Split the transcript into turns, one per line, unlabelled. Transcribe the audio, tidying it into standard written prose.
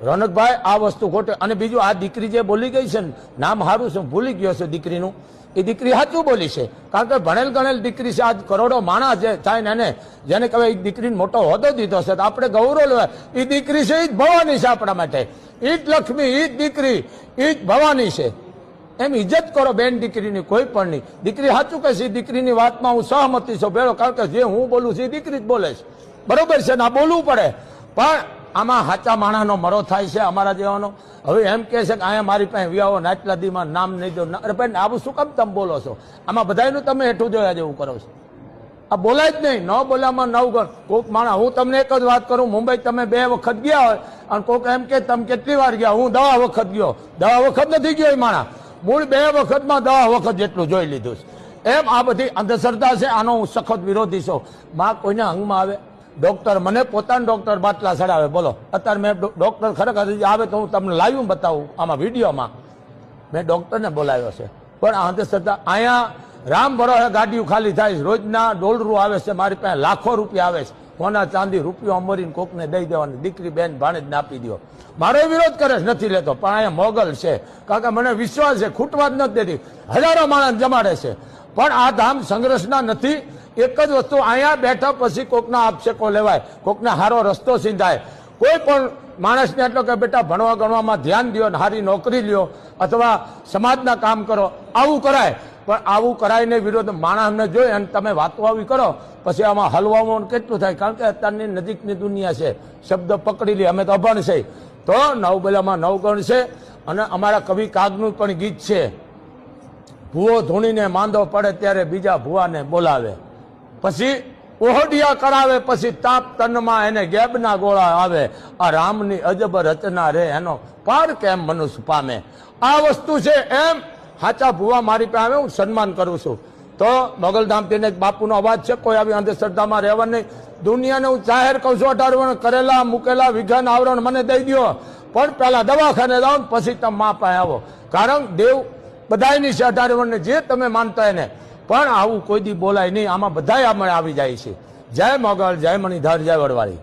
રોનકભાઈ આ વસ્તુ ખોટે. અને બીજું આ દીકરી જે બોલી ગઈ છે ને, નામ સારું છે, ભૂલી ગયો છે દીકરીનું, એ દીકરી સાચું બોલી છે. કારણ કે ભણેલ ગણેલ દીકરી છે, આજ કરોડો માણસ જે થાય ને એને જેને કહેવાય એ દીકરીને મોટો હોદ્દો દીધો છે, તો આપણે ગૌરવ લેવાય. એ દીકરી છે એ જ ભવાની છે આપણા માટે, એ જ લક્ષ્મી, એ જ દીકરી, એ જ ભવાની છે. એમ ઇજ્જત કરો બેન દીકરીની, કોઈ પણ નહીં. દીકરી સાચું કહે છે, દીકરીની વાતમાં હું સહમતી છું ભેળો, કારણ કે જે હું બોલું છું એ દીકરી જ બોલે છે, બરોબર છે ને, આ બોલવું પડે. પણ આમાં સાચા માણસનો મરો થાય છે અમારા જેવાનો. હવે એમ કહે છે કે અહીંયા મારી પાસે વ્યાવો નાટલા દીમાં નામ નહીં દો. અરે ભાઈ આવું શું કામ તમે બોલો છો? આમાં બધાનું તમે હેઠું જોયા જેવું કરો છો. આ બોલાય જ નહીં, ન બોલામાં 9 ગણ. કોઈક માણસ, હું તમને એક જ વાત કરું, મુંબઈ તમે 2 વખત ગયા હોય અને કોઈક એમ કે તમે કેટલી વાર ગયા, હું 10 વખત ગયો. 10 વખત નથી ગયો એ માણસ, મૂળ 2 વખતમાં 10 વખત જેટલું જોઈ લીધું છે. એમ આ બધી અંધશ્રદ્ધા છે, આનો હું સખત વિરોધી છું. માં કોઈના અંગમાં આવે, ડોક્ટર મને પોતાના ડોક્ટર બાટલા ચડાવે, બોલો અત્યારે મેં ડોક્ટર ખરેખર આવે તો હું તમને લાઈવ બતાવું, આમાં વિડીયોમાં મેં ડોક્ટરને બોલાવ્યો છે. પણ આ અંધશ્રદ્ધા અહીંયા રામ ભરોસે ગાડીઓ ખાલી થાય છે, રોજના ડોલરું આવે છે, મારી પાસે લાખો રૂપિયા આવે છે, સોના ચાંદી રૂપિયો અમરીને કોકને દઈ દેવાની, દીકરી બેન ભાણેજને આપી દો. મારો વિરોધ કરે છે, નથી લેતો, પણ અહીંયા મોગલ છે, કારણ કે મને વિશ્વાસ છે, ખૂટવા જ નથી દેતી, હજારો માણસ જમાડે છે. પણ આ ધામ સંઘર્ષના નથી. એક જ વસ્તુ, અહીંયા બેઠા પછી કોકના આક્ષેપો લેવાય, કોકને સારો રસ્તો સીંધાય. કોઈ પણ માણસને એટલો કે બેટા ભણવા ગણવામાં ધ્યાન દો, સારી નોકરી લ્યો, અથવા સમાજના કામ કરો, આવું કરાય. પણ આવું કરાય નહીં, વિરોધ માણસને જોઈ અને તમે વાતો આવી કરો, પછી આમાં હલવામાં કેટલું થાય. કારણ કે અત્યારની નજીકની દુનિયા છે, શબ્દ પકડી લે, અમે તો અભણ છે. તો 9 બોલામાં 9 ગણ છે. અને અમારા કવિ કાગનું પણ ગીત છે, ભૂવો ધૂણીને માંદો પડે ત્યારે બીજા ભૂવાને બોલાવે, પછી ઓહડિયા કરાવે, પછી તાપ તનમાં એને ગેબના ગોળા આવે, આ રામની અજબ રચના રે એનો પાર કેમ મનુષ્ય પામે. આ વસ્તુ છે. એમ સાચા ભૂવા મારી પાસે આવે, હું સન્માન કરું છું. તો મોગલધામથી એક બાપુનો અવાજ છે, કોઈ આવી અંધશ્રદ્ધામાં રહેવા નહીં. દુનિયાને હું જાહેર કહું છું, 18 વર્ષ કરેલા મૂકેલા વિઘાના આવરણ મને દઈ દો, પણ પહેલા દવાખાને જાઓ પછી તમે મા પાસે આવો. કારણ દેવ બધાની છે, 18 વર્ષને જે તમે માનતા એને. પણ આવું કોઈ દી બોલાય નહીં, આમાં બધા આવી જાય છે. જય મોગલ, જય મણિધર, જય વડવાળી.